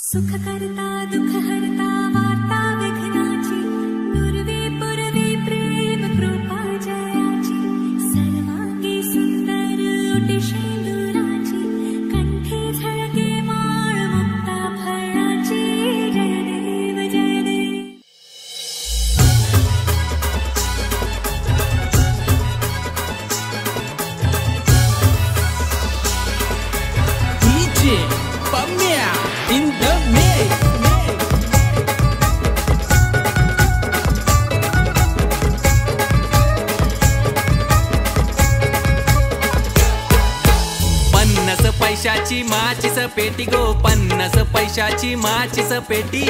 सुख करता दुख हरता वार्ता विघ्नाची पूर्वी पूर्वी प्रेम कृपा जयाची सर्वांगी सुंदर ओटी शेंदुराची कंठी झळके माळ मुक्ता फळाची जय देव जय देव। DJ Pamia in the mix. पन्नास पैशाची माचीस पेटी गो, 50 पैशाची माचीस पेटी।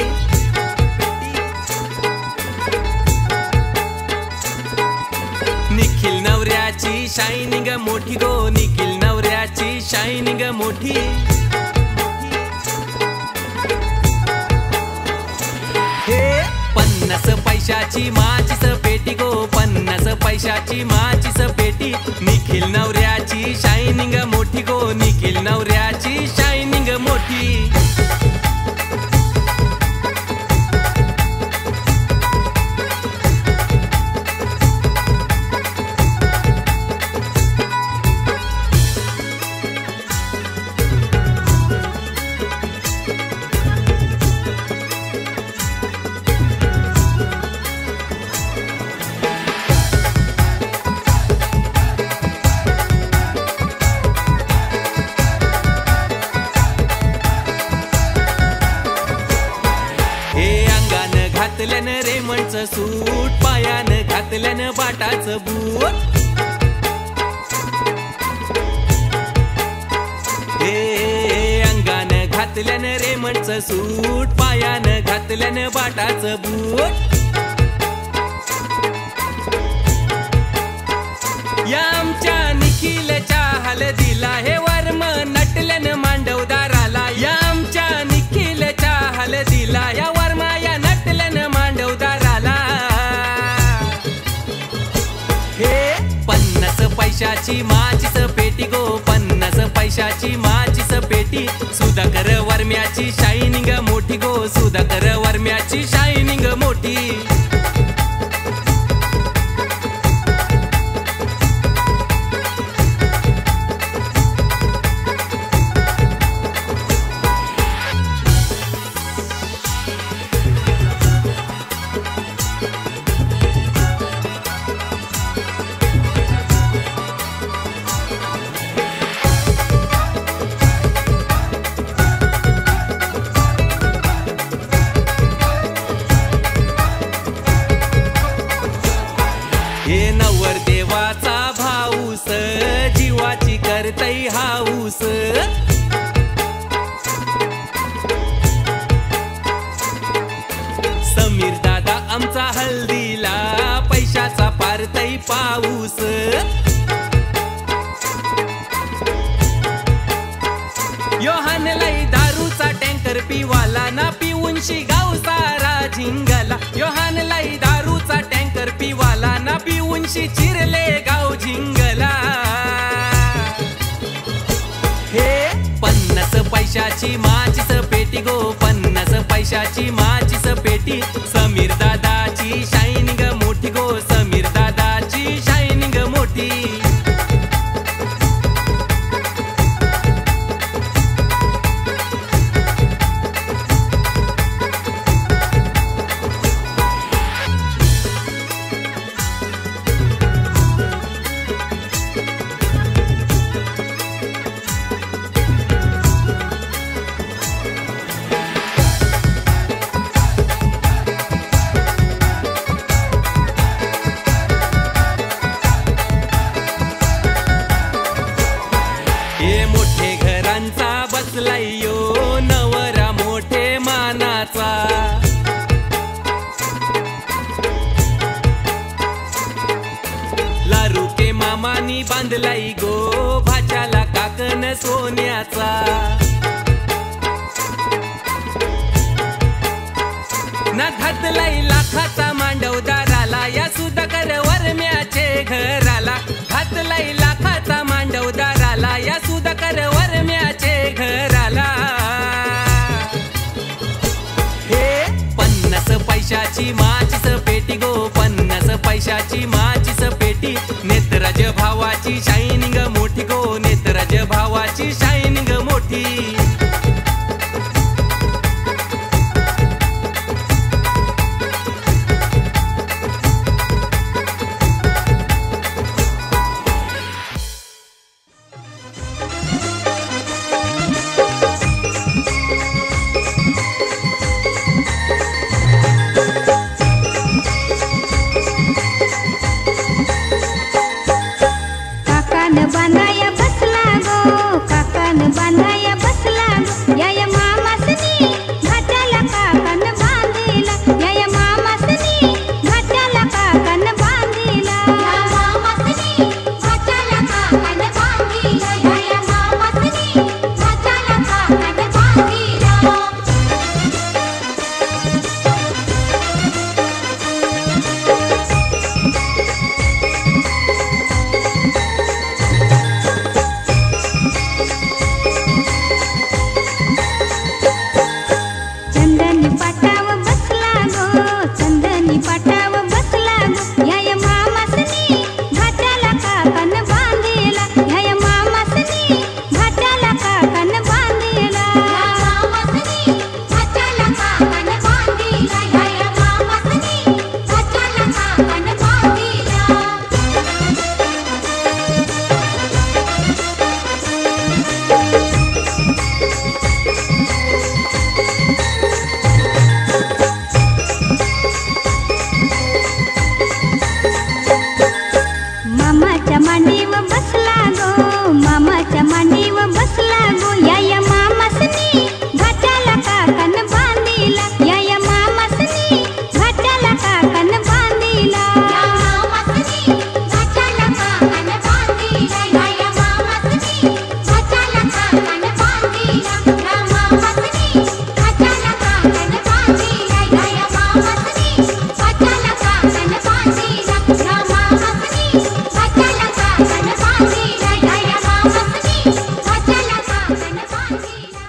निखिल नवऱ्याची शायनिंग मोठी गो, निखिल नवऱ्याची शायनिंग मोठी। हे 50 पैशाची माचीस पेटी गो, 50 पैशाची माचीस पेटी। निखिल नवऱ्याची शायनिंग मोठी गो, निखिल नवऱ्याची शायनिंग मोठी। घातल्यान रेमंडचं सूट, पायानं घातल्यान बाटाचं बूट। हे अंगानं घातल्यान रेमंडचं सूट, पायानं घातल्यान बाटाचं बूट। या आमच्या निखिलच्या हलदीला हे वर्म नटल्यान मांडवदाराला। या आमच्या निखिलच्या हलदीला या वर्मा या नटल्यान मांडवदाराला। हे 50 पैशाची माचीस पेटी गो, 50 पैशाची माचीस पेटी। सुधाकर वर्म्याची शायनिंग मोठी गो, सुधाकर वर्म्याची शायनिंग मोठी। हे नवरदेवाचा भाऊस, जीवाची करतई हाऊस। समीर दादा आमचा हल्दीला पैशाचा पारतई पाऊस। योहान लाई दारूचा टँकर पिवाला ना, पिऊनशी गाव सारा झिंगला। योहान लाई दारूचा टँकर पिवाला ना, पिऊनशी चिरले गाव झिंगला। हे 50 पैशाची माचीस पेटी गो, 50 पैशाची माचीस पेटी। समीर दादाची शायनिंग मोठी गो, समीर दादाची शायनिंग मोठी। हे मोठे घरांचा बसलाय यो नवरा मोठे मानाचा। लारू के मामानी बांधलाई गो, भाच्याला काकन सोन्याचा। ना घातलाई लाखाचा मांडवदाराला, या सुधाकर वर्म्याचे घराला। घातलाई लाखाचा मांडवदाराला, या सुधाकर वर्म्याचे घराला। पैशाची माचीस पेटी गो 50 पैशाची माचीस पेटी नेत्रराज भावाची शायनिंग मोठी गो नेत्रराज भावाची शायनिंग मोठी बांधाया बसला गो काकान बांधाया बसला गो या मामासनी घाटाला काकान बांधिला या मामासनी घाटाला काकान बांधिला या मामासनी घाटाला काकान बांधिला या मामासनी घाटाला काकान बांधिला चंदनी पाटाव बसला गो या मामासनी घाटाला काकान बांधिला या मामासनी घाटाला काकान बांधिला या मामासनी घाटाला काकान बांधिला या मामासनी घाटाला काकान बांधिला मामाच्या मांडीवर बसला गो या मामासनी घाटाला काकान बांधिला या मामासनी घाटाला काकान बांधिला या मामासनी घाटाला काकान बांधिला या मामासनी घाटाला काकान बांधिला या मामासनी घाटाला काकान बांधिला या मामासनी घाटाला काकान बांधिला या मामासनी घाटाला काकान बांधिला या मामासनी घाटाला काकान बांधिला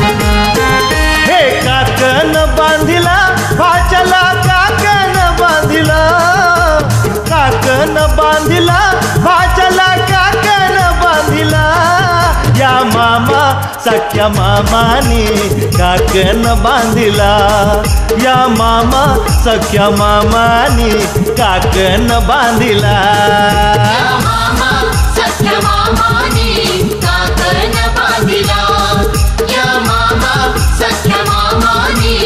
हे काकन बांधिला भाचला काकन बांधिला भाचला काकन बांधिला या मामा सख्या मामानी काकन बांधिला या मामा सख्या मामानी काकन बांधिला या मामा सख्या मामानी काकन बांधिला या मामा सख्या मामानी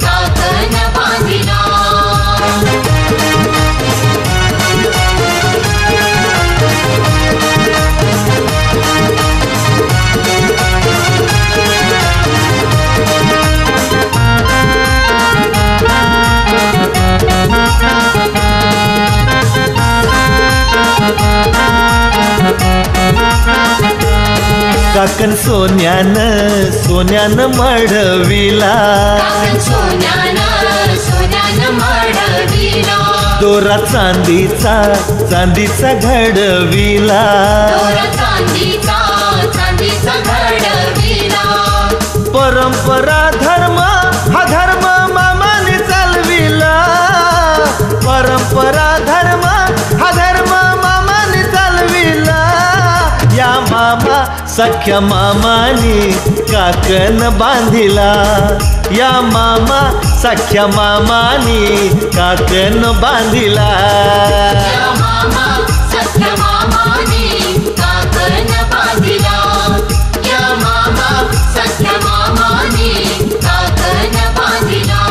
काकन बांधिला काकन सोन्यान मडविला काकन सोन्यानं मडविला दोरा चांदीचा घडविला दोरा चांदीचा घडविला परंपरा धर्म हा धर्म मामाने चालविला परंपरा धर्म हा धर्म मामाने चालविला या मामा सख्या मामानी काकन बांधिला या मामा सख्या मामानी काकन बांधिला या मामा सख्या मामानी काकन बांधिला या मामा सख्या मामानी काकन बांधिला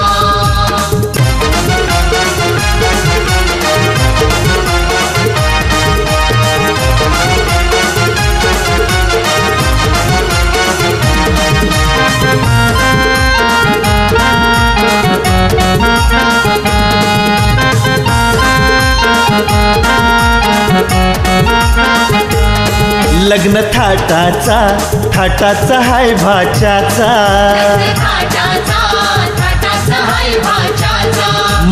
Thank you. लग्न थाटाचा हाय भाच्याचा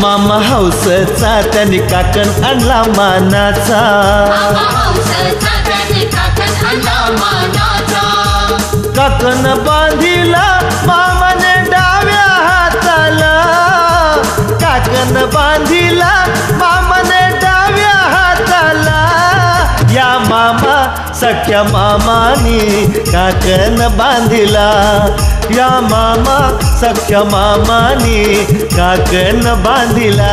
मामा हौसचा त्यांनी काकण आणला मानाचा काकण बांधिला मामाने डाव्या हाताला काकण बांधिला मामाने डाव्या हाताला या मामा सख्या मामानी काकण बांधिला या मामा सख्या मामानी काकण बांधिला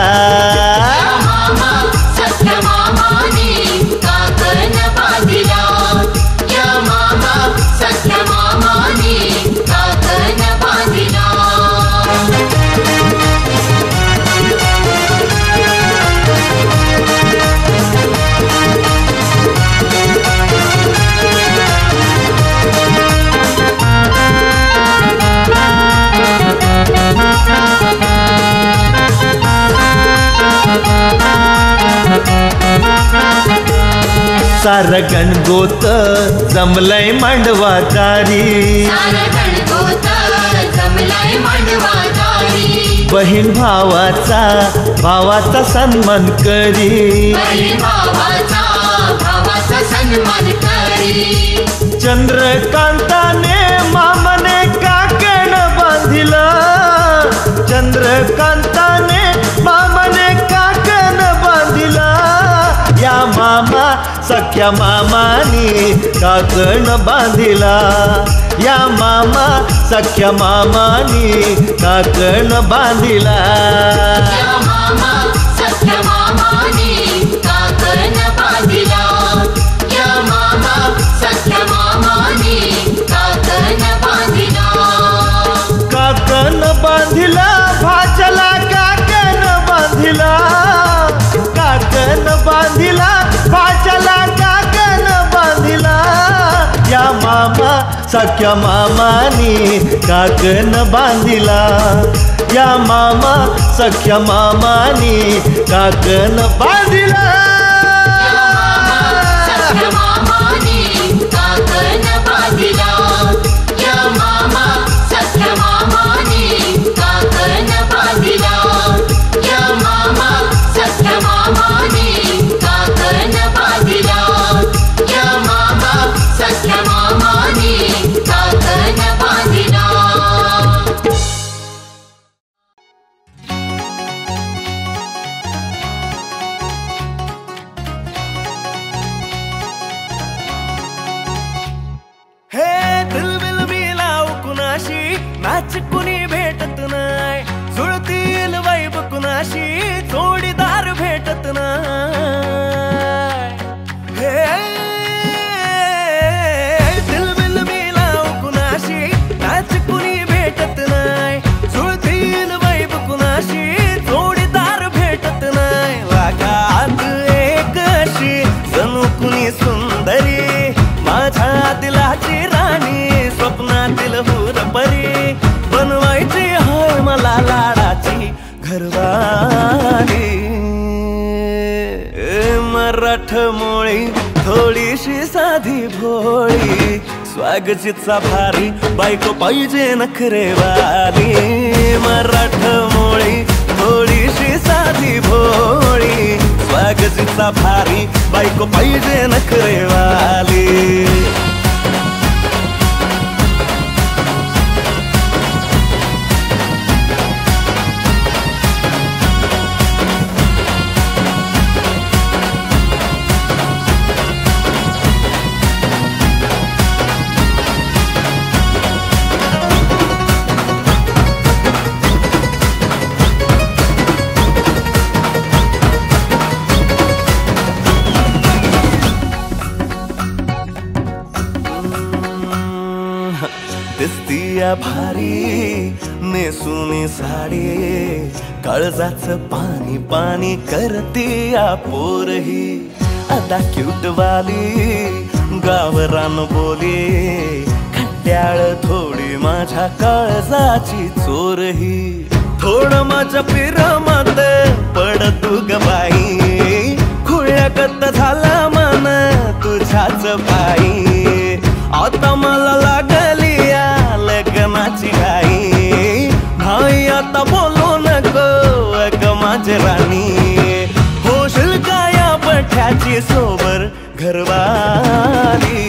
सार गणगोत जमलय मांडवादारी बहीण भावाचा सन्मान करी चंद्रकांताने मामाने काकण बांधिला चंद्रकांताने मामाने काकण बांधिला या मामा सख्या मामानी काकण बांधिला या मामा सख्या मामानी काकण बांधिला काकण बांधिला भाच्याला काकण बांधिला काकण बांधिला भाच्याला काकण बांधिला या मामा सख्या मामानी काकण बांधिला या मामा सख्या मामानी काकण बांधिला नाच कुणी भेटत नाय जुळतील वैब कुणाशी जोडीदार भेटत नाय हे दिलबिल मिलाव कुणाशी नाच कुणी भेटत नाय जुळतील वैब कुणाशी जोडीदार भेटत नाय लागात एक अशी जणू कुणी सुंदरी माझ्या दिलाची राणी स्वप्नातील हुरपरी बनवायची हाय मला लाडाची घरवाली मराठमोळी थोडीशी साधी भोळी स्वागतीचा भारी बायको पाहिजे नखरेवाली मराठमोळी थोडीशी साधी भोळी स्वागतीचा भारी बायको पाहिजे नखरेवाली दिसतीया भारी नेसुनी साडी काळजाचं पाणी पाणी करतीया पोरही अदा क्यूटवाली गावरान बोली खट्याळ थोडी माझ्या काळजाची चोरही थोडं माझ्या पिरमत पड तू ग बाई खुळ्यागत झाला मन तुझ्याच पायी आता मला लागली या लग्नाची घाई. भाई आता बोलू नको ग माझी राणी, होशील का या बठ्याची सोबर घरवाली.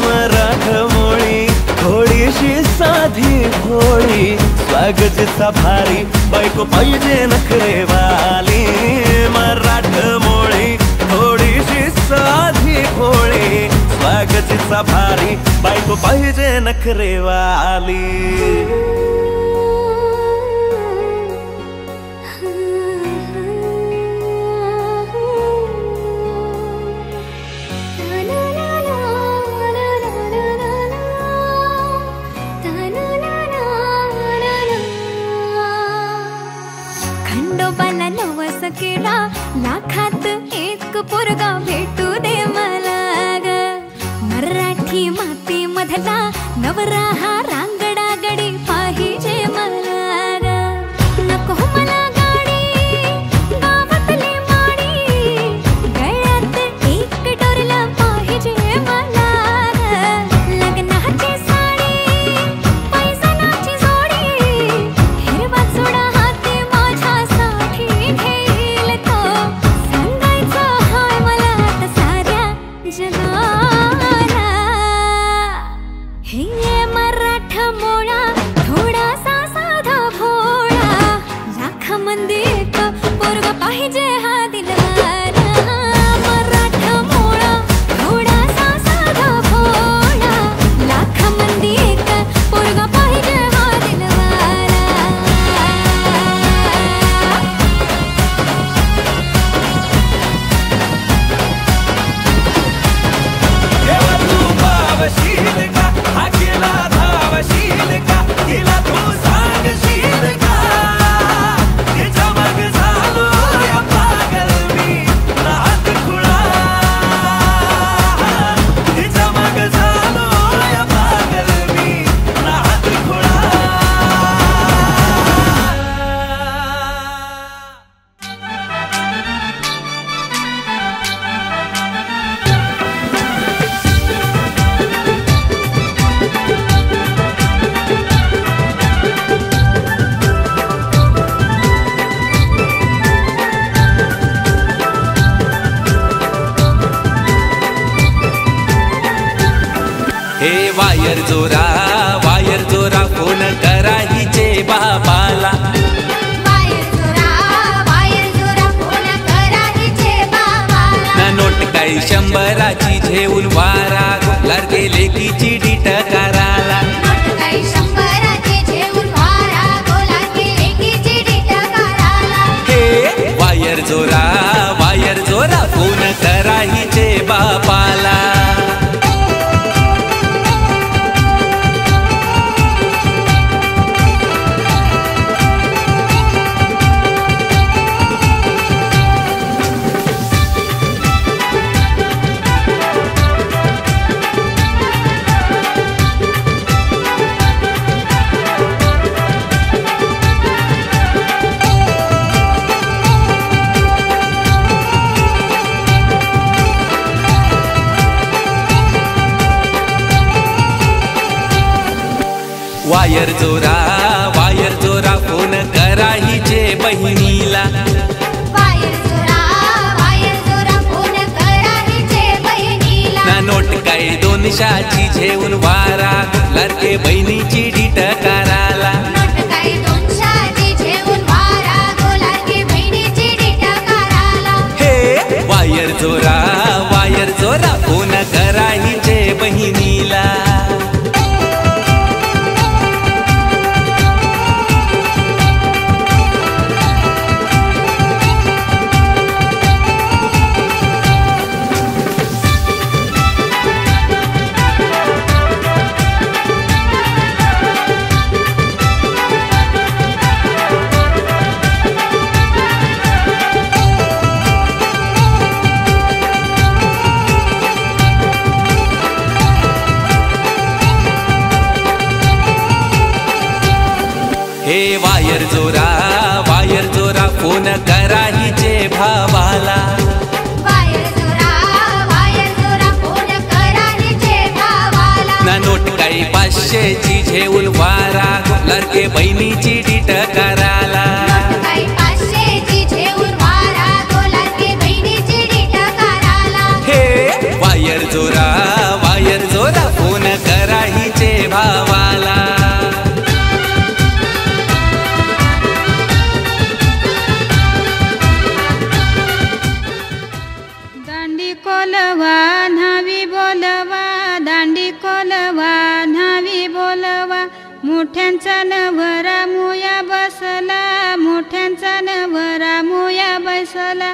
मराठमोळी थोडीशी साधी भोळी, स्वागतीचा भारी बायको पाहिजे नखरेवाली. मराठमोळी थोडीशी साधी भोळी, स्वागतीचा भारी बायको पाहिजे नखरेवाली. खंडोबाला नवस केला, लाखात एक पोरगा भेटू दे मला ग. मराठी माती मधला नवरा हा रांगडा गडी पाहिजे मला ग. नको मला गाडी गावातली माडी, गळ्यात एक डोरला पाहिजे मला ग. लग्नाची साडी पैसनाची जोडी, हिरवा चुडा हाती माझ्यासाठी घेईल तो. सांगायचं हाय मला आता साऱ्या जगाला, हे मराठमोळा थोडासा साधा भोळा, लाखामध्ये एक पोरगा पाहिजे हा दिलवाला. मराठमोळा थोडासा साधा भोळा, लाखामध्ये एक पोरगा पाहिजे हा दिलवाला. तेव्हा तू पावशील का, हा केला धावशील का, तिला तू सांगशील का. तिच्या मग झालो या पागल मी नाद खुळा. तिच्या मग झालो या पागल मी नाद खुळा. हे वायर जोरा फोन करा हिचे बाबाला. वायर जोरा फोन करा हिचे बाबाला. ना नोट काही 100ची घेऊन वारा गोलार गेले की चिडीट कराला. नोट काही 100ची घेऊन वारा गोलार गेले की चिडीट कराला. हे वायर जोरा फोन करा हिचे बाबाला. वायर जोरा फोन करा हिचे बहिणीला. वायर जोरा फोन करा हिचे बहिणीला. ना नोट काही 200ची घेऊन वारा लाडके बहिणीची डीट कराला. नोट काही 200ची घेऊन वारा गोलार की बहिणीची डीट कराला. हे वायर जोरा फोन करा हिचे बहिणीला. हे वायर जोरा फोन करा हिचे भावाला. वायर जोरा फोन करा लागे बहिणीची डीट कराला. काही 500ची झेऊन वारा तो लागे बहिणीची डीट कराला. हे वायर जोरा फोन करा हिचे भावाला. दांडी कोलवा न्हावी बोलवा, दांडी कोलवा न्हावी बोलवा, मोठ्यांचा नवरा मुया बसला, मोठ्यांचा नवरा मुया बसला.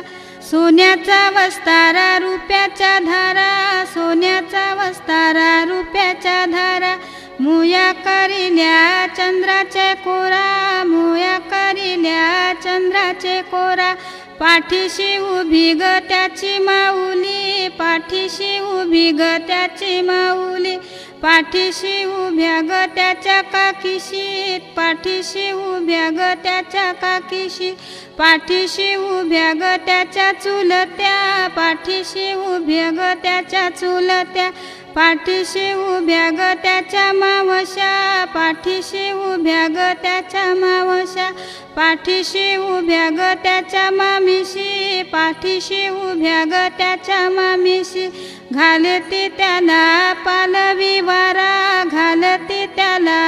सोन्याचा वस्तारा रुपयाच्या धारा, सोन्याचा वस्तारा रुपयाच्या धारा, मुया करिल्या चंद्राचे कोरा, मुया करिल्या चंद्राचे कोरा. पाठीशी उभी ग त्याची माऊली, पाठीशी उभी ग त्याची माऊली, पाठीशी उभ्या ग त्याच्या काकीशी, पाठीशी उभ्या ग त्याच्या काकीशी, पाठीशी उभ्या ग त्याच्या चुलत्या, पाठीशी उभ्या ग त्याच्या चुलत्या, पाठीशी उभ्या ग त्याच्या मावश्या, पाठीशी उभ्या ग त्याच्या मावश्या, पाठीशी उभ्या ग त्याच्या मामीशी, पाठीशी उभ्या ग त्याच्या मामीशी. घालते त्याला पालवी वारा, घालते त्याला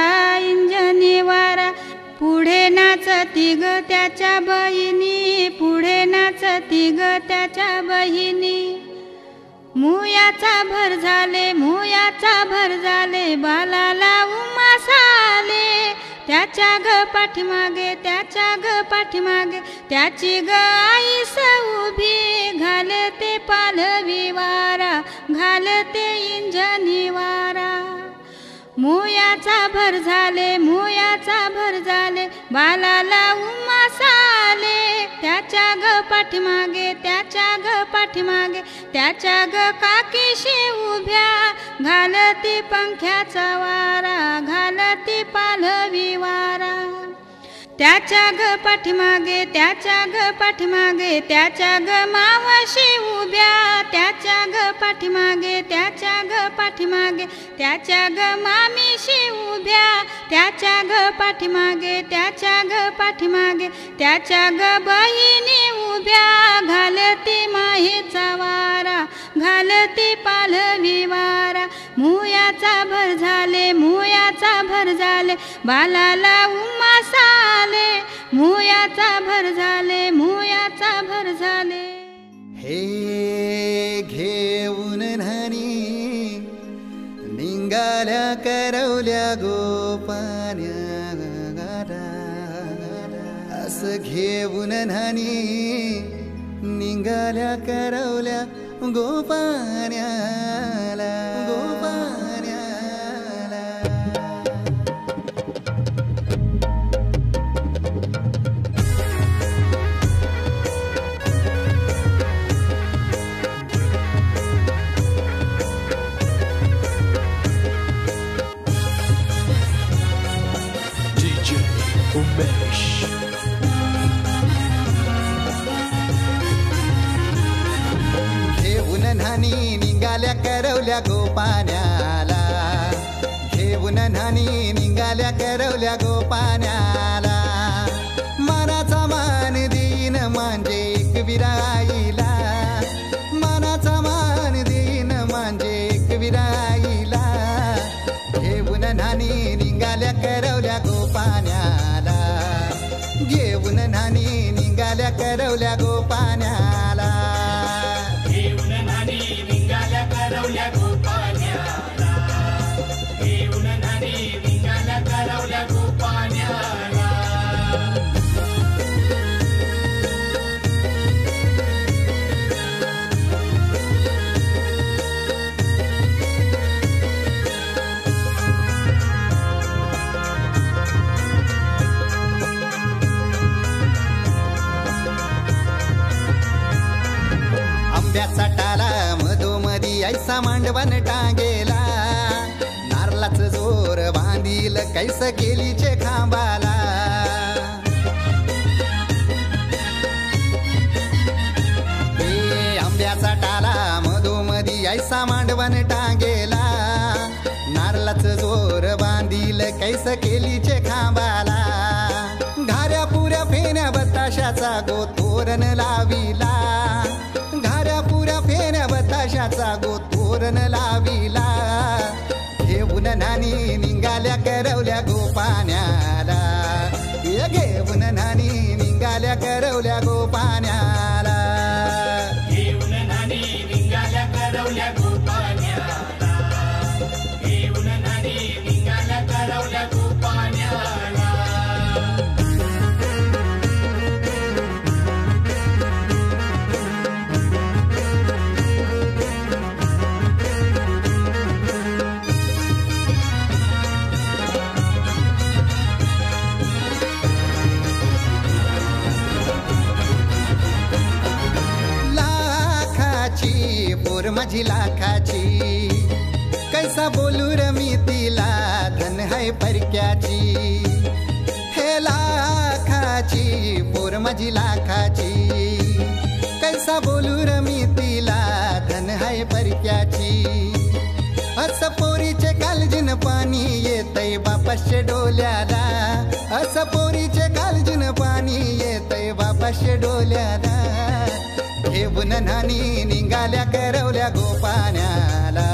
इंजनी वारा. पुढे नाचती ग त्याच्या बहिणी, पुढे नाचती ग त्याच्या बहिणी. मुयाचा भर झाले, मुयाचा भर झाले, बालाला उमास आले. त्याच्या ग पाठीमागे, त्याच्या ग पाठीमागे, त्याची ग आईस उभी. घालते पालवी वारा, घालते इंजनी वारा. मुयाचा भर झाले, मुयाचा भर झाले, बालाला उमास आले. त्याच्या ग पाठीमागे, त्याच्या ग पाठीमागे, त्याच्या ग काकीशी उभ्या. घालती पंख्याचा वारा, घालती पालवी वारा. त्याच्या ग पाठीमागे, त्याच्या ग पाठीमागे, त्याच्या ग मावशी उभ्या. त्याच्या ग पाठीमागे, त्याच्या ग पाठीमागे, त्याच्या ग मामीशी उभ्या. त्याच्या ग पाठीमागे, त्याच्या ग पाठीमागे, त्याच्या ग बहिणी उभ्या. घालती माहीचा वारा, घालती पालवी वारा. मुयाचा भर झाले, मुयाचा भर झाले, बालाला उमास आले. मुयाचा भर झाले, मुयाचा भर झाले. हे घेऊन न्हाणी निंगाल्या करवल्या गोपान्या गाडा. असं घेऊन न्हाणी निंगाल्या करवल्या गोपान्याला, गोपान्याला. घेऊन न्हाणी निघाल्या करवल्या गोपान्याला, घेऊन न्हाणी निघाल्या करवल्या गोपान्याला. मनाचा मान देईन म्हणजे एक विराईला, मनाचा मान देईन म्हणजे एक विराईला. घेऊन न्हाणी निघाल्या करवल्या गोपान्याला, घेऊन न्हाणी निघाल्या करवल्या गोपान्याला. घेऊन न्हाणी निघाल्या करवल्या गोपान्याला, घेऊन न्हाणी निघाल्या करवल्या गोपान्याला. आंब्याचा टाला मधोमधी ऐसा मांडवण टांगेला. नारळाच जोर बांधील कैस केलीचे खांबाला. हे आंब्याचा टाला मधोमधी ऐसा मांडवण टांगेला. नारळाच जोर बांधील कैस केलीचे खांबाला. मोगऱ्याचा गो तोरण लाविला घाऱ्या पुऱ्या फेऱ्या बताशाचा गो तोरण लाविला घेऊन नानी निघाल्या करवल्या गो पाण्याला घेऊन नानी निघाल्या करवल्या गो पाण्याला घेऊन नानी निघाल्या करवल्या गो पाण्याला घेऊन नानी निघाल्या करवल्या गो पाण्याला पोर माझी लाखाची कैसा बोलू र मी तिला धन है परक्याची हे लाखाची पोर माझी लाखाची कैसा बोलू र मी तिला धन है परक्याची अस पोरीचे कालजीन पाणी येतय बापाशे डोल्याला अस पोरीचे कालजीन पाणी येतय बापाशे डोल्याला घेऊन नानी निघाल्या करवल्या गो पाण्याला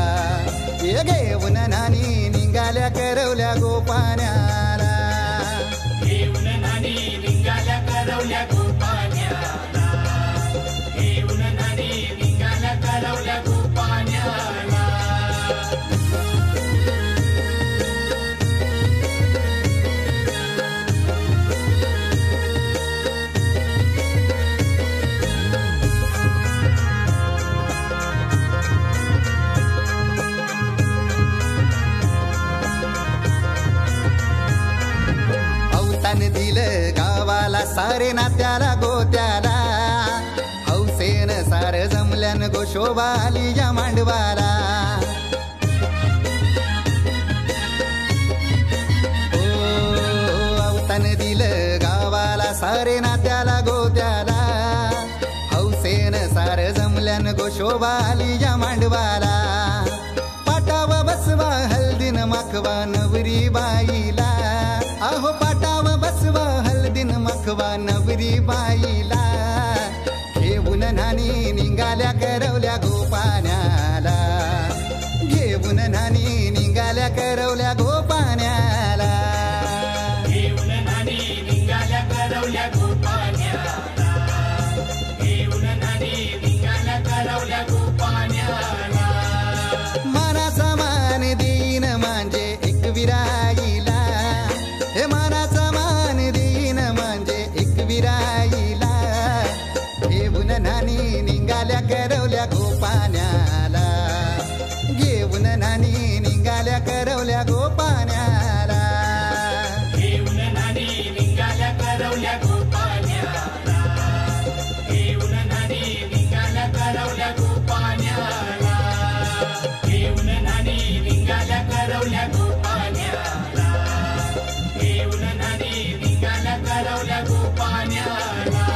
घेऊन नानी निघाल्या करवल्या गो पाण्याला घेऊन नानी निघाल्या करवल्या गो पाण्याला घेऊन नानी निघाल्या करवल्या गो पाण्याला दिलं गावाला सारे नात्याला गोत्याला हौसेन सार जमल्यान गो शोभा आली या मांडवाला अवतान दिलं गावाला सारे नात्याला गोत्याला हौसेन सार जमल्यान गो शोभा आली या मांडवाला पाटावा बसवा हल्दीन माखवा नवरी बाईला अहो पाटावा बसवा हल्दीन मखवा नवरी बाईला घेऊन नानी निघाल्या करवल्या गो पाण्याला घेऊन नानी निघाल्या करवल्या गो पाण्याला घेऊन नानी निघाल्या करवल्या गो पाण्याला घेऊन नानी निघाल्या करवल्या गो पाण्याला मानाचा मान देईन म्हणजे एक विराईला हे मानाचा मान देईन म्हणजे एक विराईला घेऊन नानी निघाल्या करवल्या गो पाण्याला घेऊन नानी निघाल्या करवल्या गो पाण्याला घेऊन नानी निघाल्या करवल्या गो पाण्याला घेऊन नानी निघाल्या करवल्या गो पाण्याला घेऊन नानी निघाल्या करवल्या गो पाण्याला घेऊन नानी निघाल्या करवल्या गो पाण्याला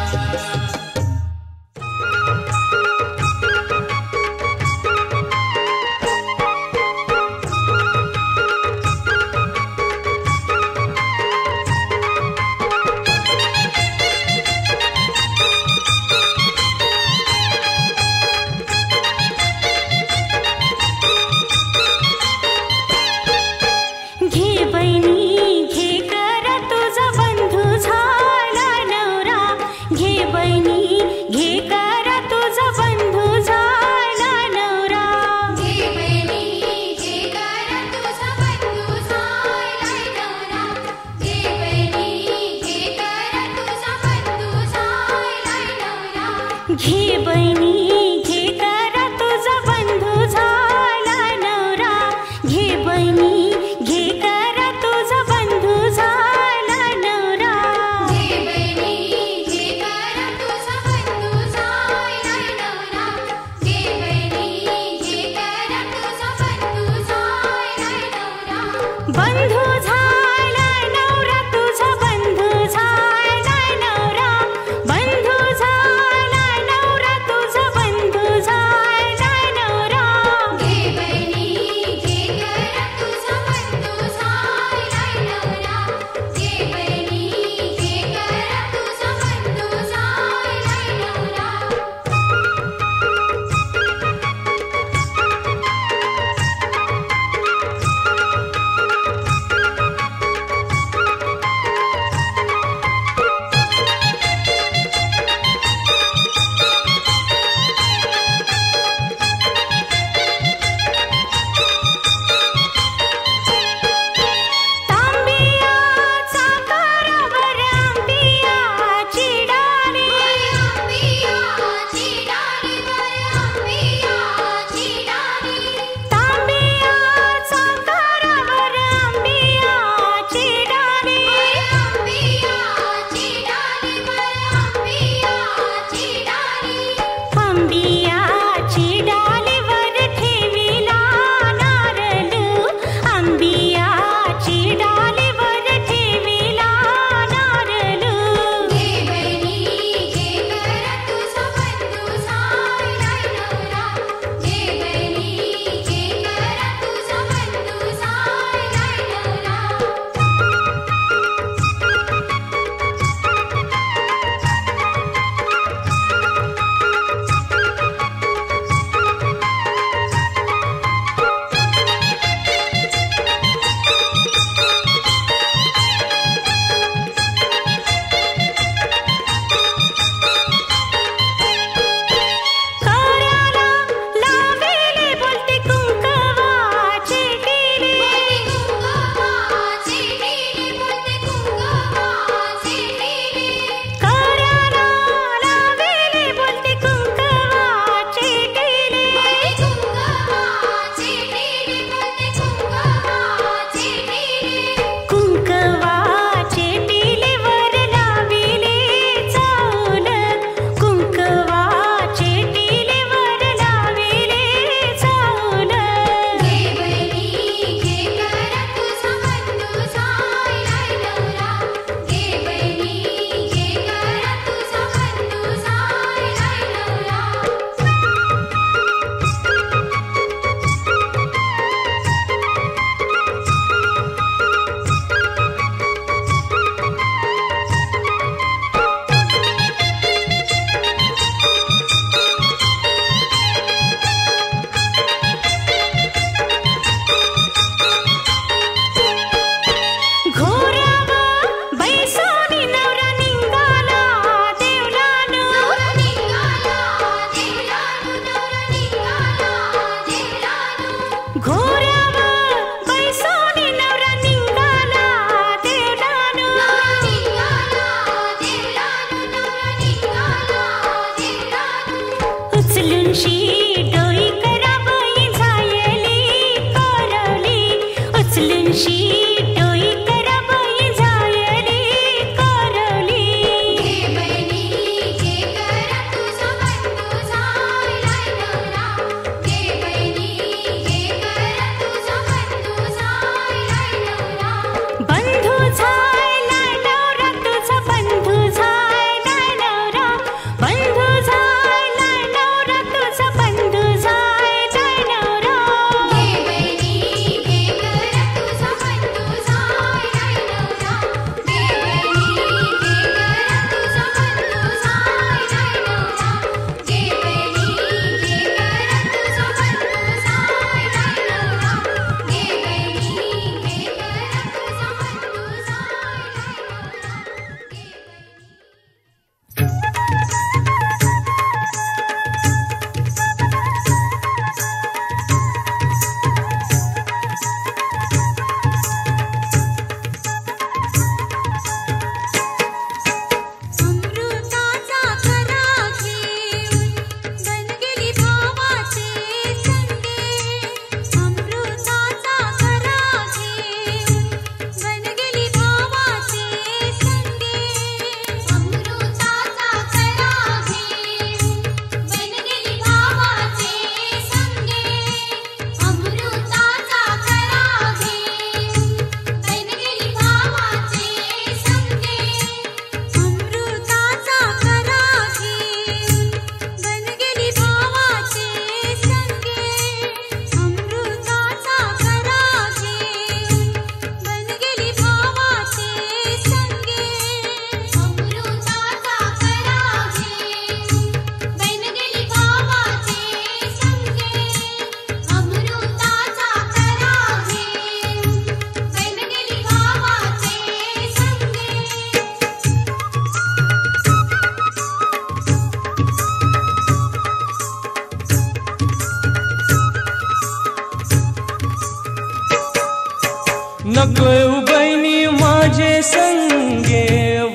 नको येऊ बहिणी माझे संगे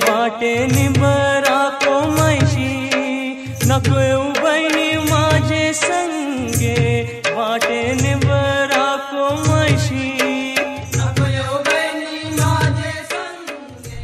वाटे निबरा कोमायशी नको येऊ बहिणी माझे संगे वाटे निबरा कोमायशी नको येऊ बहिणी माझे संगे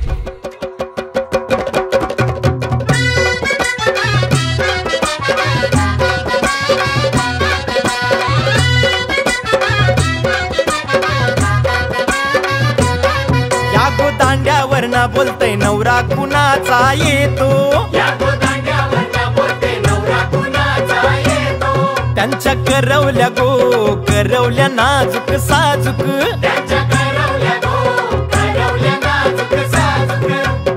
या गो दांड्यावर ना बोलतय नवरा कुणाचा येतो या गोदांड्यावर ना बोलते नवरा कुणाचा येतो त्यांच्या करवल्या गो करवल्या नाजूक साजूक त्यांच्या करवल्या नाजूक साजूक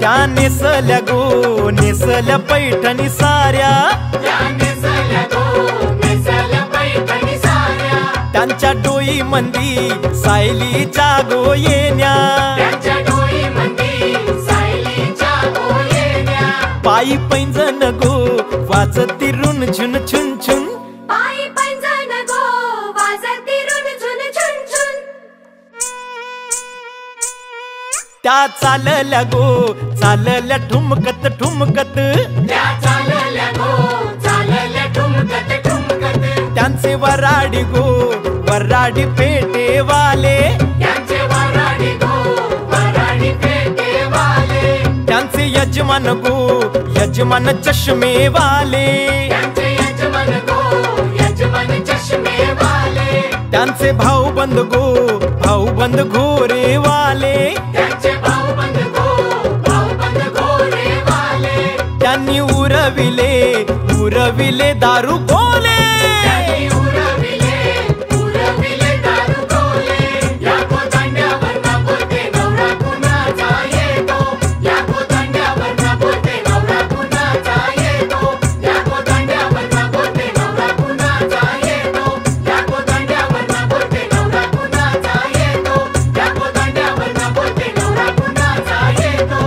त्या नेसल्या गो नेसल्या पैठणी साऱ्या त्या नेसल्या पैठणी साऱ्या त्यांच्या डोई मंदी सायलीच्या गो येण्या त्यांच्या डोईमध्ये सायलीच्या गोयेल्या पायी पैंजण गो वाजती रुन झुन छुन छुन पायी पैंजण गो वाजती रुणझुन छुनछुन त्या चालल्या गो चालल्या ठुमकत ठुमकत त्या चालल्या ठुमकत ठुमकत त्यांचे वराडी गो वराडी पेटेवाले त्यांचे वराडी पेटेवाले त्यांचे यजमान गो यजमान चष्मेवाले त्यांचे यजमान चष्मेवाले त्यांचे भाऊबंद घोरेवाले त्यांचे भाऊबंद घोरेवाले त्यांनी उरविले दारू गोले त्यांनी उरविले दारू गोले या गोदांड्यावर ना बोलते नवरा कुणाचा येतो या गोदांड्यावर ना बोलते नवरा कुणाचा येतो या गोदांड्यावर ना बोलते नवरा कुणाचा येतो या गोदांड्यावर ना बोलते नवरा कुणाचा येतो या गोदांड्यावर ना बोलते नवरा कुणाचा येतो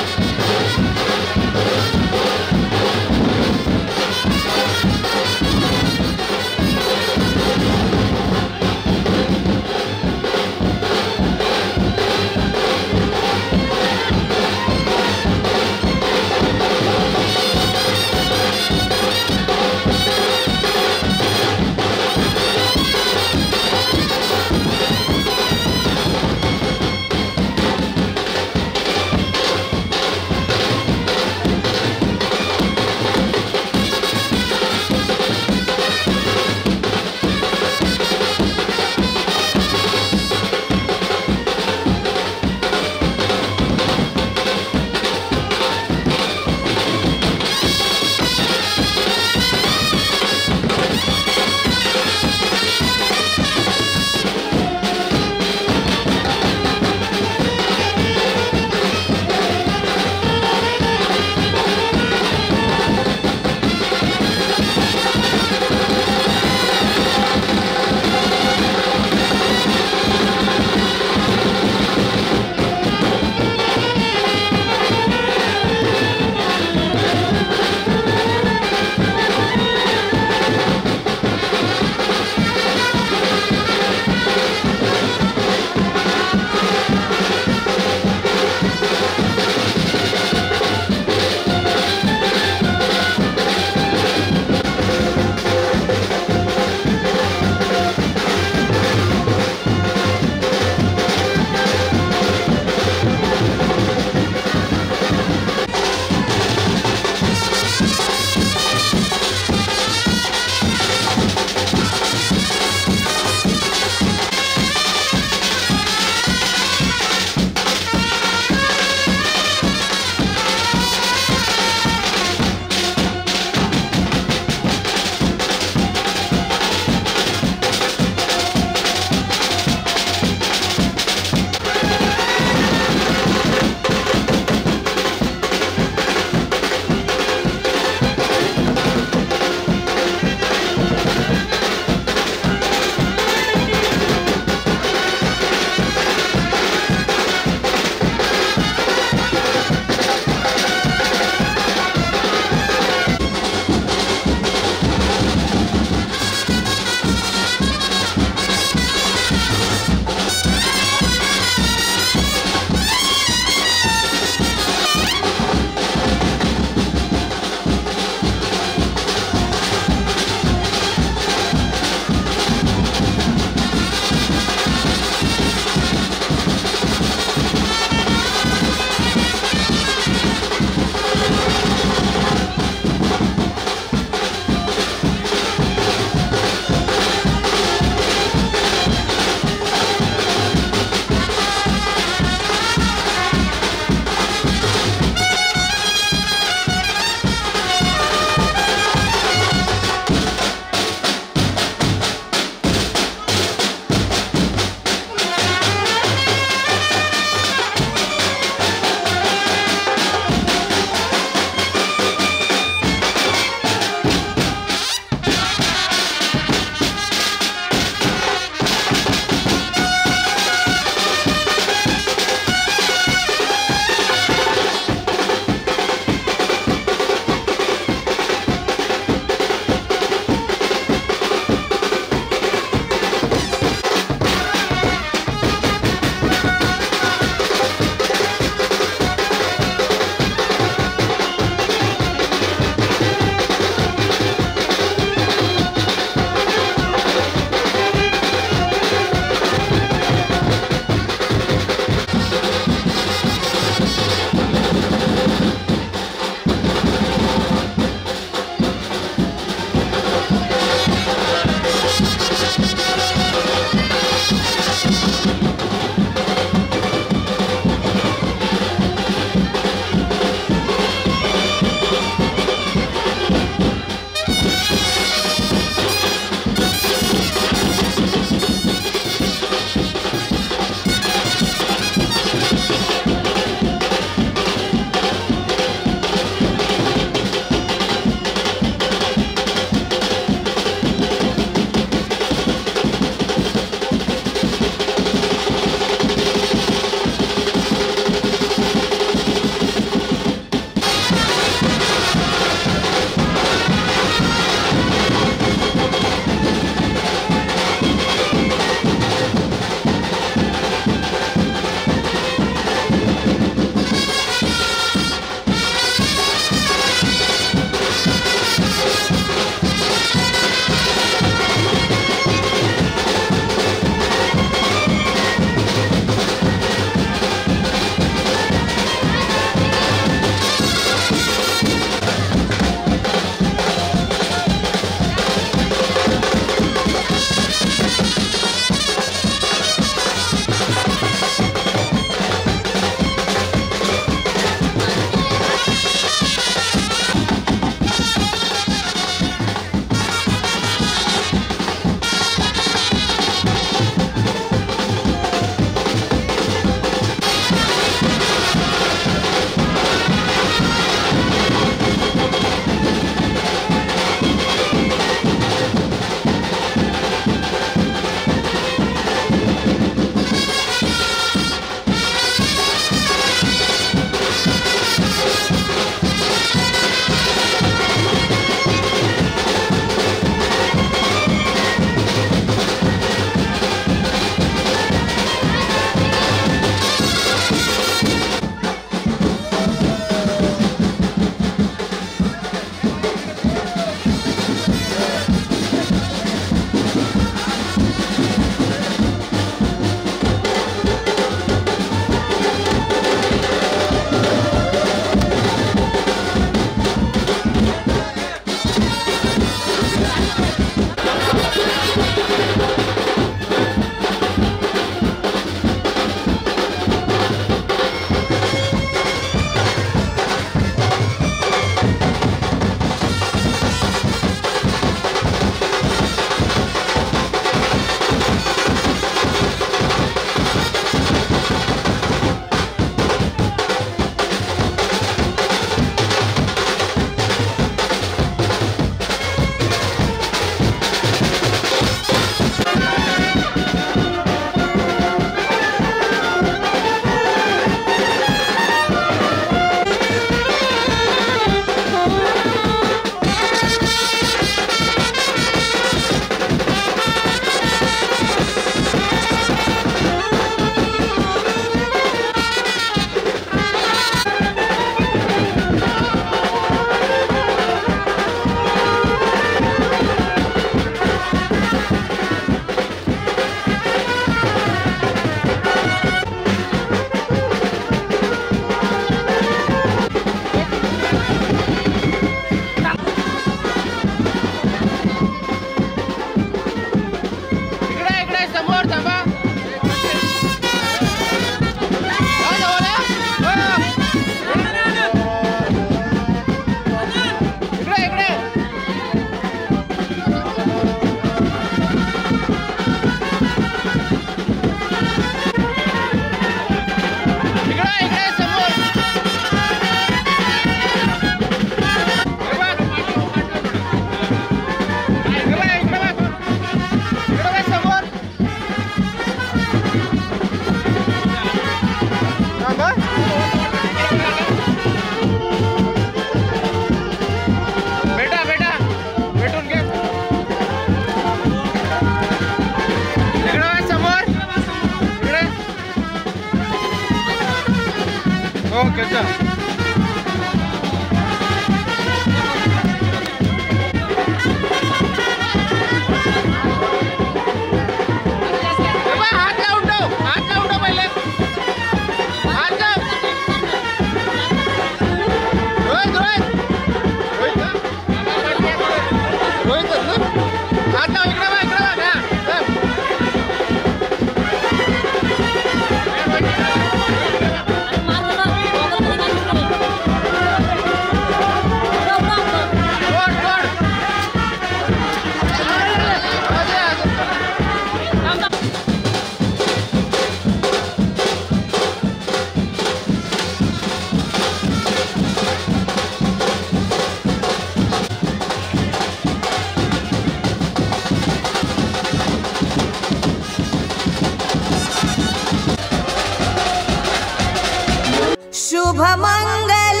शुभमंगल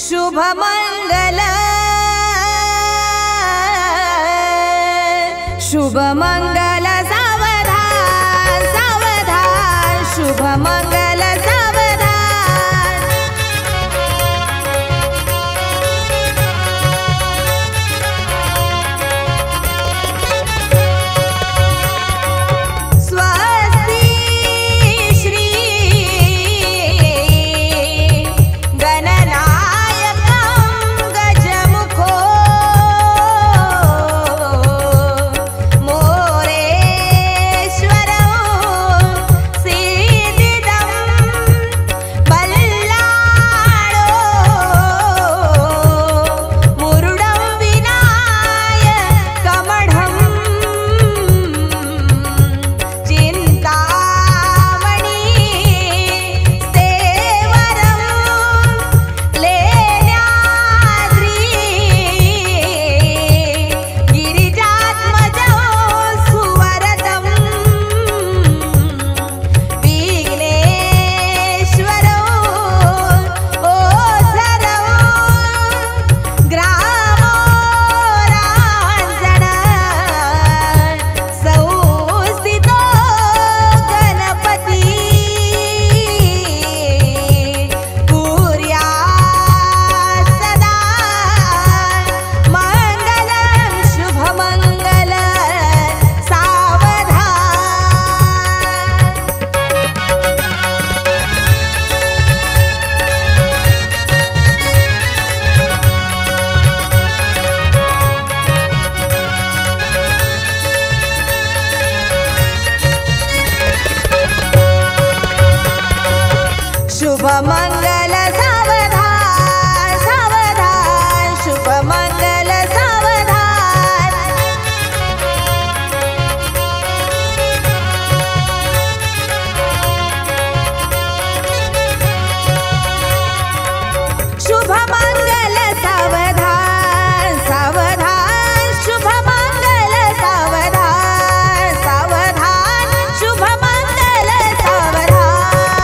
शुभमंगल शुभमंगल सावधान सावधान शुभमंगल सावधान शुभमंगल सावधान सावधान शुभमंगल सावधान शुभमंगल सावधान सावधान शुभमंगल सावधान सावधान शुभमंगल सावधान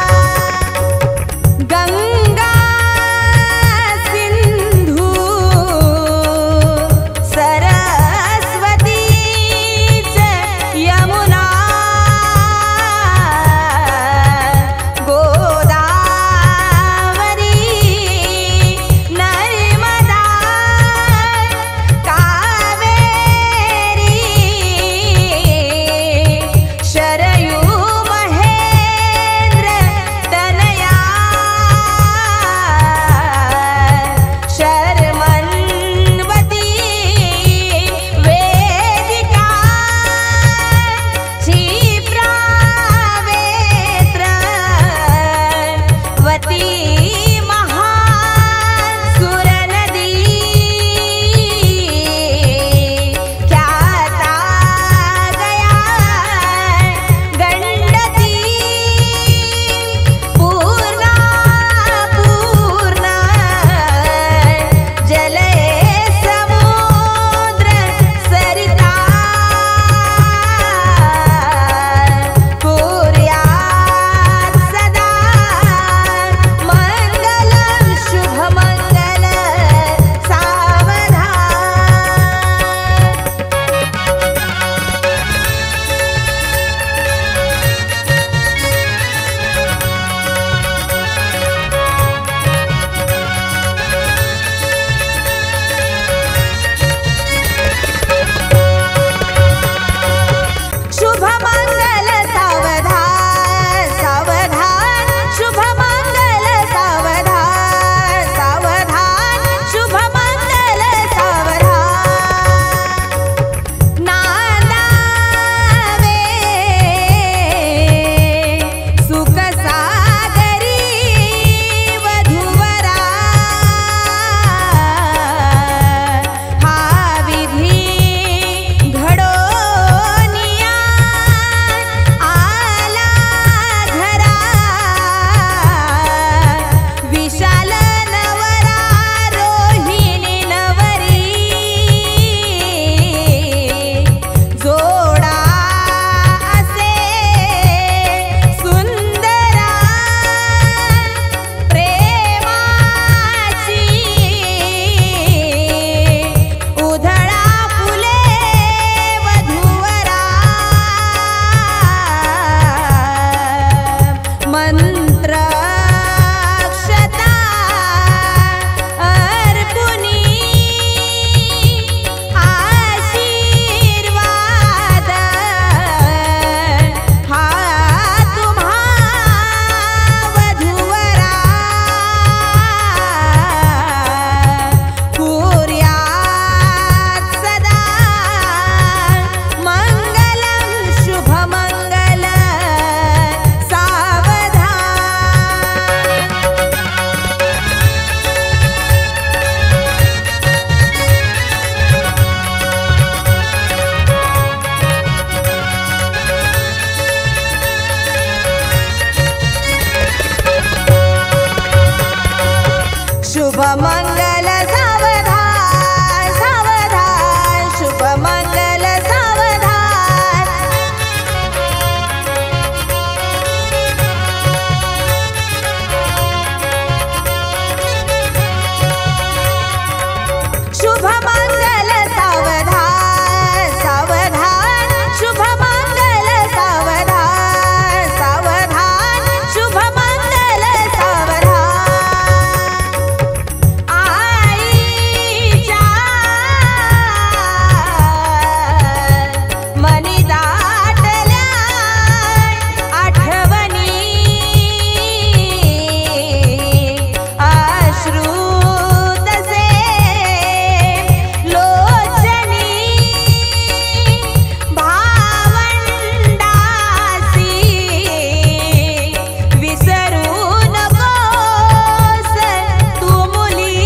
शुभमंगल सावधान सावधान शुभमंगल सावधान शुभमंगल सावधान सावधान शुभमंगल सावधान सावधान शुभमंगल सावधान आईच्या मनी दाटल्या आठवणी अश्रू तसे लोचनी भावंडासी विसरू नकोस तू मुली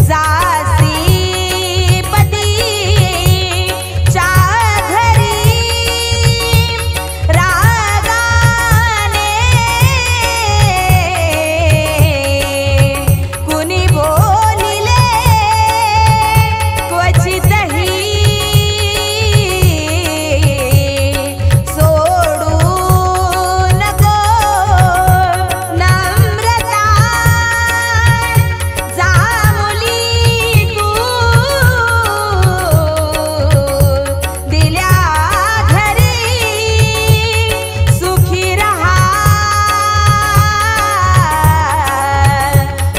जासी पतीच्या घरी रागाने कुणी बोलिले क्वचितही सोडू नको नम्रता जा मुली तू दिल्या घरी सुखी रहा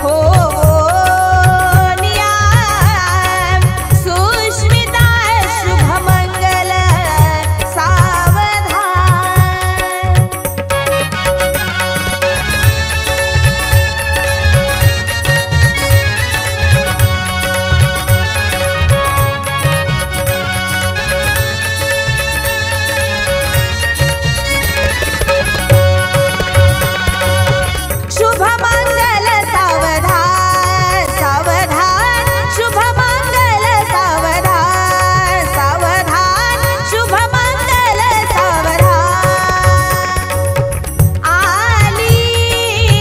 हो नियाम सुष्मिता शुभमंगल सावधान शुभमंगल सावधान सावधान शुभमंगल सावधान सावधान शुभमंगल सावधान आली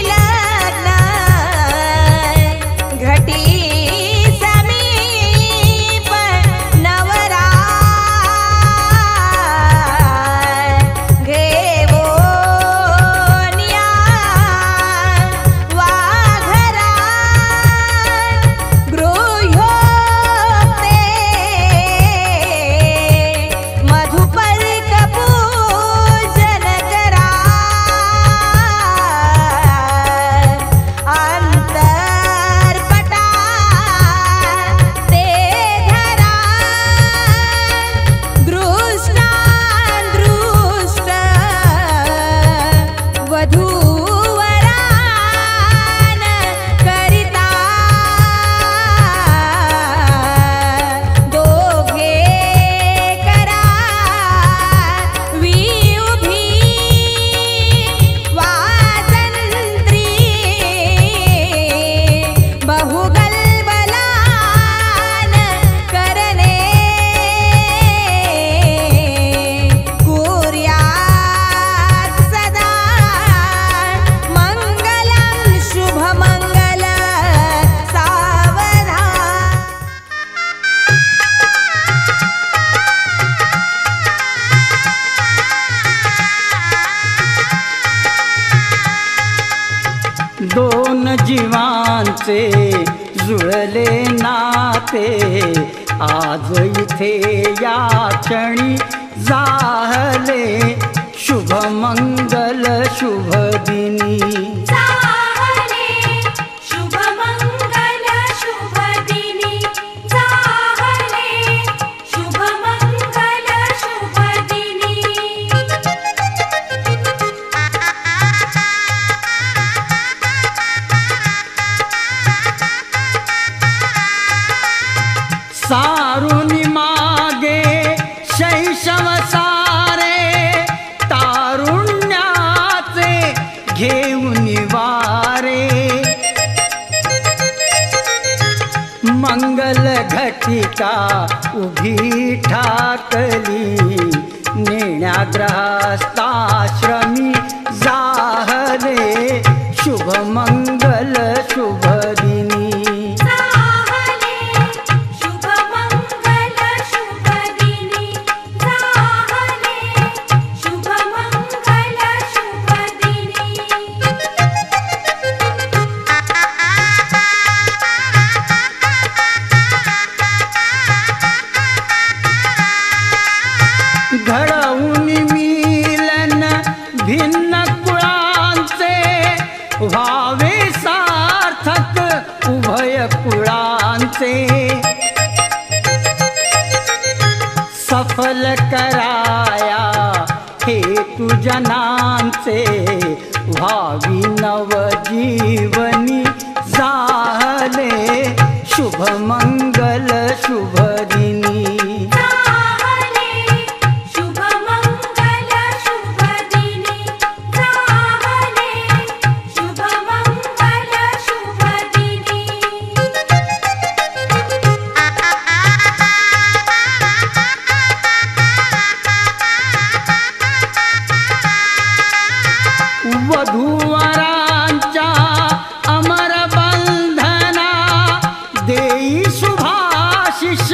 लग्न घटी समीप नवरा घेवो निया वाघरा गृह्योक्ते मधुपर्क पूजन करा अंतरपटा ते धरा दृष्टांदृष्ट वधूवरान करिता दोघे करा विउभी वाजंत्री बहुगल्बलान करणे कुर्यात् सदा मंगलम शुभमंगल सावधान दोन जीवांचे जुळले नाते आज इथे या क्षणी जाहले शुभमंगल शुभ दिनी जाहले शुभमंगल शुभ दिनी जाहले शुभमंगल शुभ दिनी सारुनी मागे शैशव सारे तारुण्याचे घेऊन वारे मंगल घटिका उभी ठाकली नेण्याग्रहस्ताश्रमी जाहले शुभ हेतुजनांचे व्हावी नवजीवनी जाहले शुभमंगल शुभदिनी वधूवरांच्या अमर बंधना देई शुभाशिष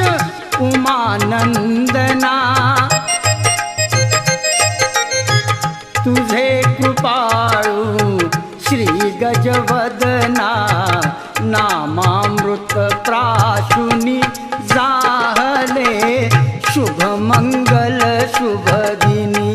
उमानंदना तुझे कृपाळू श्री गजवदना नामामृत प्राशुनी जाहले शुभमंगल शुभदिनी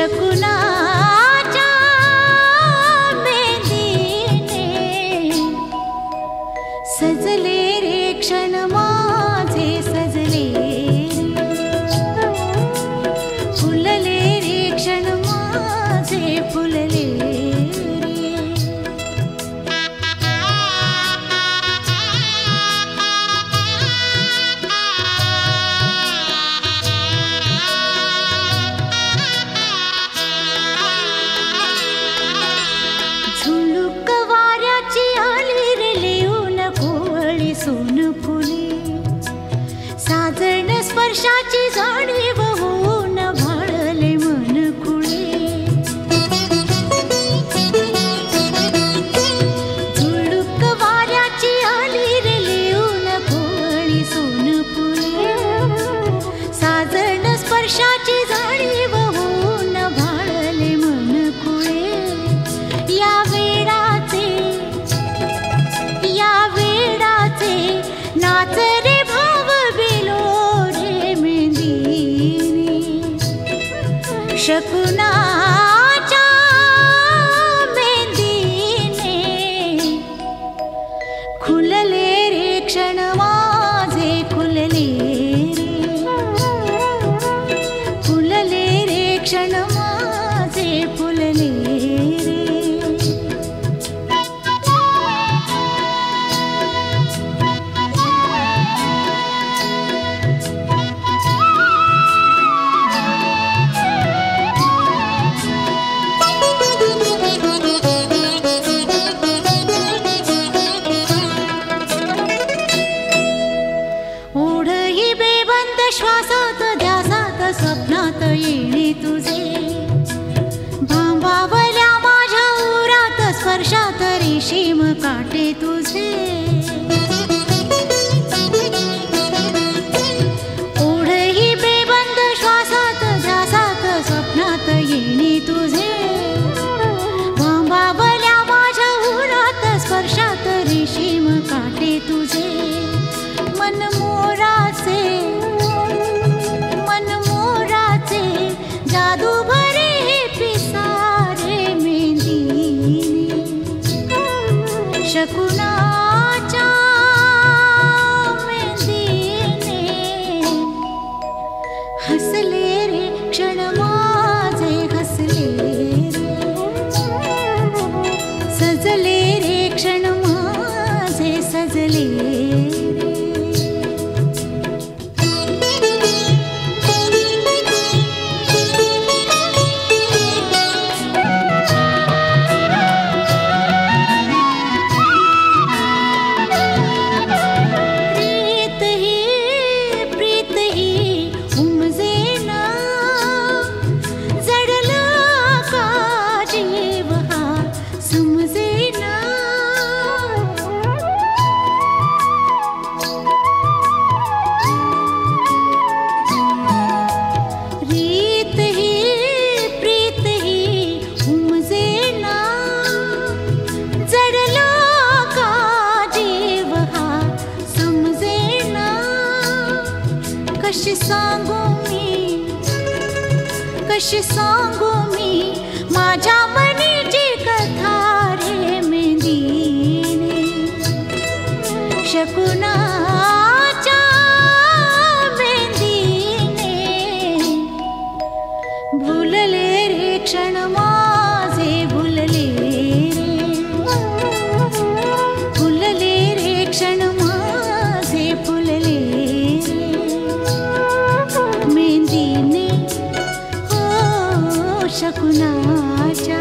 शकुनाच्या मेहंदीने सजले रे क्षण माझे सजले फुलले रे क्षण माझे फुलले झुळूक वाऱ्याची आली रे लिहून कोवळी सोन फुले साजण स्पर्शाची जाणीव होऊन भाळले मन खुळे झुळूक वाऱ्याची आली रे लिहून कोवळी सोन फुले साजण स्पर्शाची जाणीव होऊन भाळले मन खुळे या वेडाचे नाच रे भाव बिलो रे मेहंदीने शकुनाच्या मेहंदीने खुलले रे क्षण माझे खुलले रे फुलले रे क्षण माझे फुलले रे ओढही बेबंद श्वासात ध्यासात स्वप्नात येणे तुझे भांबावल्या माझ्या उरात स्पर्शात रेशीम काटे तुझे ओढही बेबंद श्वासात ध्यासात स्वप्नात येणे तुझे भांबावल्या माझ्या उरात स्पर्शात रेशीम काटे तुझे मन मोराचे जादू भरे पिसारे मेहंदीने शकुनाच्या मेहंदीने हसले रे क्षण माझे हसले रे सजले रे क्षण माझे सजले प्रीत ही उमजेना जडला का जीव हा समजेना प्रीत ही उमजेना जडला का जीव हा समजेना कशी सांगू मी माझ्या मनीची कथा रे मेहंदीने शकुनाच्या मेहंदीने भुलले रे क्षण माझे भुलले रे फुलले रे क्षण माझे फुलले रे मेहंदीने हो शकुनाच्या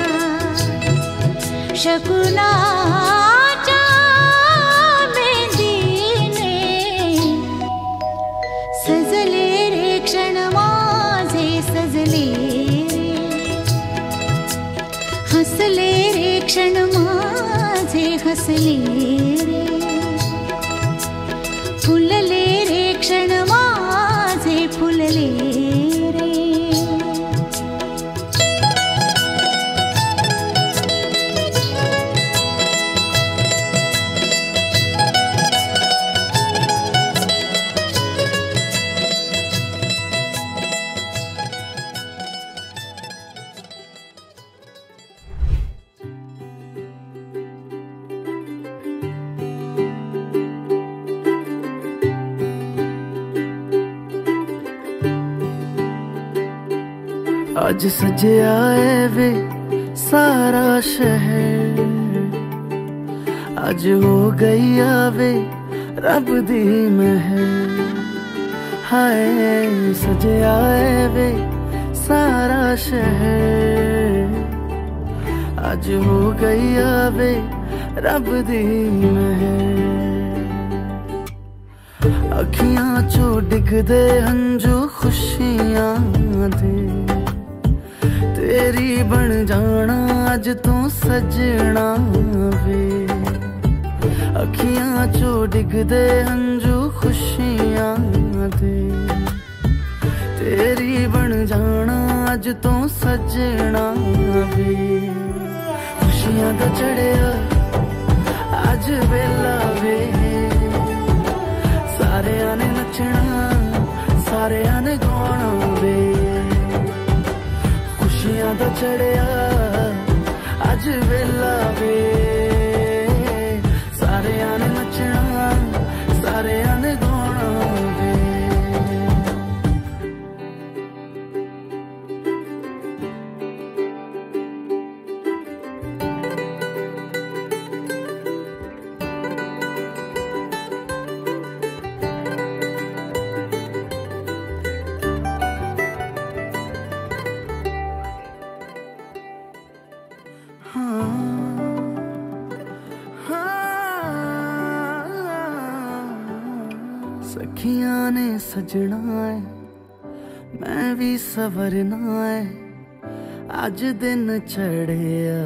मेहंदीने सजले रे क्षण माझे सजले हसले रे क्षण माझे हसले रे फुलले रे क्षण माझे फुलले रे अज सजया है वे सारा शहर, अज हो गई आवे रब दी महर। हाय सजया है वे सारा शहर, अज हो गई आवे रब दी महर। अखियां चो डिगदे हंजू खुशियां दे, तेरी बन जाना अज तू सजना वे। अखियां चो डिगदे हंजू खुशियां दे, तेरी बन जाना अज तू सजना वे। खुशियां दा चढ़िया अज वेला वे, सारेयां ने नचना सारेयां ने गाना वे। खुशियां दा चढ़िया अज वेला वे, सारेयां ने नचना सारेयां ने गाना वे। सखियां ने सजना है मैं भी सवरना है, अज दिन चढ़िया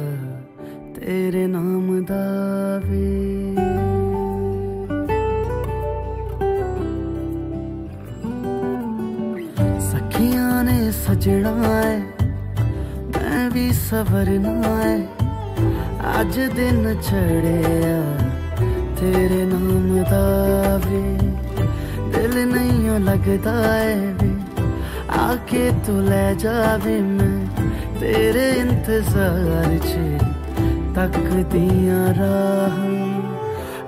तेरे नाम दा वे। सखियां ने सजना है मैं भी सवरना है, अज दिन चढ़िया तेरे नाम दा वे। दिल नहीं लगता है वे आके तू ले जावे, मैं तेरे इंतजार च तक दिया राह।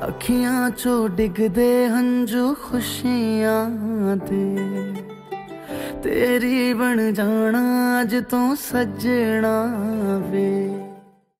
अखियां चो डिगदे हंजू खुशियां दे, तेरी बन जाना अज तू सजना वे।